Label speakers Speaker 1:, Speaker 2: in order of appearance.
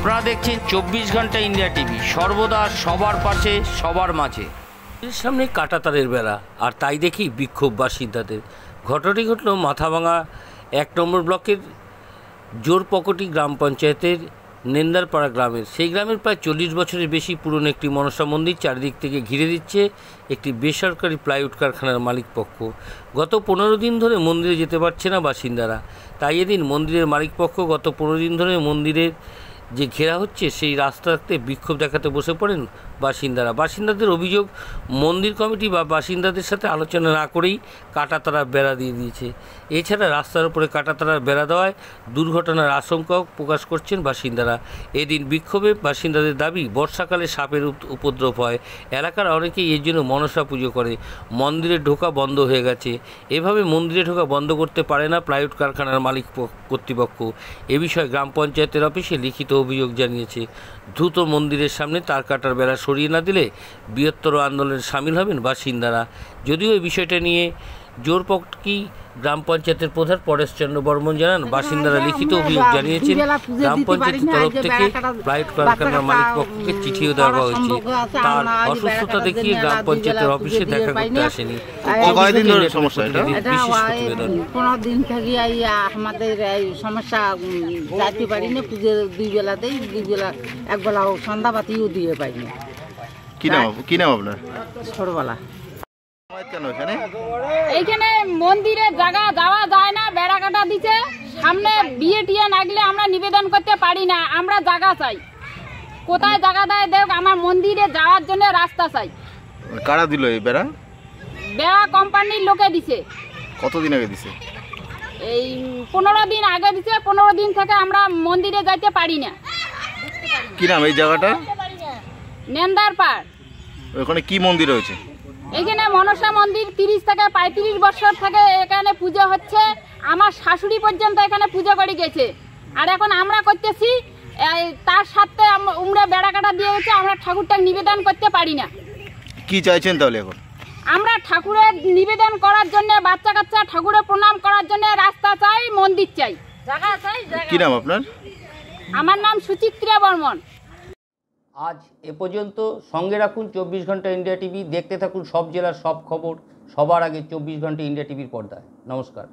Speaker 1: আপনারা দেখছেন 24 ঘন্টা ইন্ডিয়া টিভি, সর্বদা সবার পাশে সবার মাঝে।
Speaker 2: এর সামনে কাঁটাতারের বেড়া, আর তাই দেখি বিক্ষোভ বাসিন্দাদের। ঘটনাটি ঘটল মাথাভাঙা 1 নম্বর ব্লকের জোরপকটি গ্রাম পঞ্চায়েতের নেন্দারপাড়া গ্রামের। সেই গ্রামের প্রায় 40 বছরের বেশি পুরনো একটি মনসা মন্দির চারিদিক থেকে ঘিরে দিচ্ছে একটি বেসরকারি প্লাইউড কারখানার মালিকপক্ষ। গত 15 দিন ধরে মন্দিরে যেতে পারছে না বাসিন্দারা। তাই এদিন মন্দিরের মালিকপক্ষ গত 15 দিন ধরে মন্দিরের যে ঘেরা হচ্ছে সেই রাস্তাতে বিক্ষোভ দেখাতে বসে পড়েন বাসিন্দাদের অভিযোগ, মন্দির কমিটি বা বাসিন্দাদের সাথে আলোচনা না করেই কাঁটাতারার বেড়া দিয়ে দিয়েছে। এছাড়া রাস্তার উপরে কাঁটাতারার বেড়া দেওয়ায় দুর্ঘটনার আশঙ্কাও প্রকাশ করছেন বাসিন্দারা। এদিন বিক্ষোভে বাসিন্দাদের দাবি, বর্ষাকালে সাপের উপদ্রব হয়, এলাকার অনেকেই এর জন্য মনসা পুজো করে। মন্দিরে ঢোকা বন্ধ হয়ে গেছে। এভাবে মন্দিরে ঢোকা বন্ধ করতে পারে না প্লাইউড কারখানার মালিক কর্তৃপক্ষ। এ বিষয়ে গ্রাম পঞ্চায়েতের অফিসে লিখিত অভিযোগ জানিয়েছে। দ্রুত মন্দিরের সামনে তার কাটার বেড়া সরিয়ে না দিলে বৃহত্তর আন্দোলনে সামিল হবেন বাসিন্দারা। যদিও এই বিষয়টা নিয়ে জোরপকটি গ্রাম পঞ্চায়েতের প্রধান পরেশচন্দ্র বর্মন জানান, বাসিন্দারা লিখিত অভিযোগ জানিয়েছেন। গ্রাম পঞ্চায়েতের তরফ থেকে প্লাইউড কারখানার মালিকপক্ষকে চিঠিও দেওয়া হয়েছে। তার অসুস্থতা দেখিয়ে গ্রাম পঞ্চায়েতের অফিসে দেখা করতে আসেনি। বিশেষ প্রতিবেদন।
Speaker 3: 15 দিন থেকে আমাদের এই সমস্যা যাইতে পারিনি। পুজোর 2 বেলাতেই, 2 বেলা, 1 বেলা সন্ধ্যাবাতিও দিয়ে পাইনি।
Speaker 4: কি নাম আপনার?
Speaker 3: ছোটবেলা
Speaker 5: এইখানে মন্দিরে জায়গা যাওয়া যায় না, বেড়া কাটা দিচ্ছে। সামনে বিয়ে টিয়ে লাগলে আমরা নিবেদন করতে পারি না। আমরা জায়গা চাই, কোথায় জায়গা দেয় দেখ, আমার মন্দিরে যাওয়ার জন্য রাস্তা চাই।
Speaker 4: কারা দিল এই বেড়া?
Speaker 5: বেড়া কোম্পানির লোকে দিছে।
Speaker 4: কতদিন আগে দিছে?
Speaker 5: এই 15 দিন আগে দিছে। 15 দিন থেকে আমরা মন্দিরে যাইতে পারি না।
Speaker 4: কি নাম এই জায়গাটা?
Speaker 5: নেন্দারপাড়।
Speaker 4: ওখানে কি মন্দির রয়েছে?
Speaker 5: এখানে মনসা মন্দির 30 থেকে 35 বছর থেকে এখানে পূজা হচ্ছে। আমার শাশুড়ি পর্যন্ত এখানে পূজা করে গেছে। আর এখন আমরা করতেছি, তার সাথে আমরা বেড়া কাটা দিয়ে হচ্ছে। আমরা ঠাকুরটা নিবেদন করতে পারি না।
Speaker 4: কি চাইছেন তাহলে এখন?
Speaker 5: আমরা ঠাকুরের নিবেদন করার জন্য, বাচ্চা কাচ্চা ঠাকুরের প্রণাম করার জন্য রাস্তা চাই, মন্দির চাই, জায়গা চাই।
Speaker 4: কি নাম আপনার?
Speaker 5: আমার নাম সুচিত্রা বর্মন।
Speaker 1: আজ এ পর্যন্ত। সঙ্গে রাখুন 24 ঘন্টা ইন্ডিয়া টিভি। দেখতে থাকুন সব জেলার সব খবর সবার আগে 24 ঘন্টা ইন্ডিয়া টিভির পর্দায়। নমস্কার।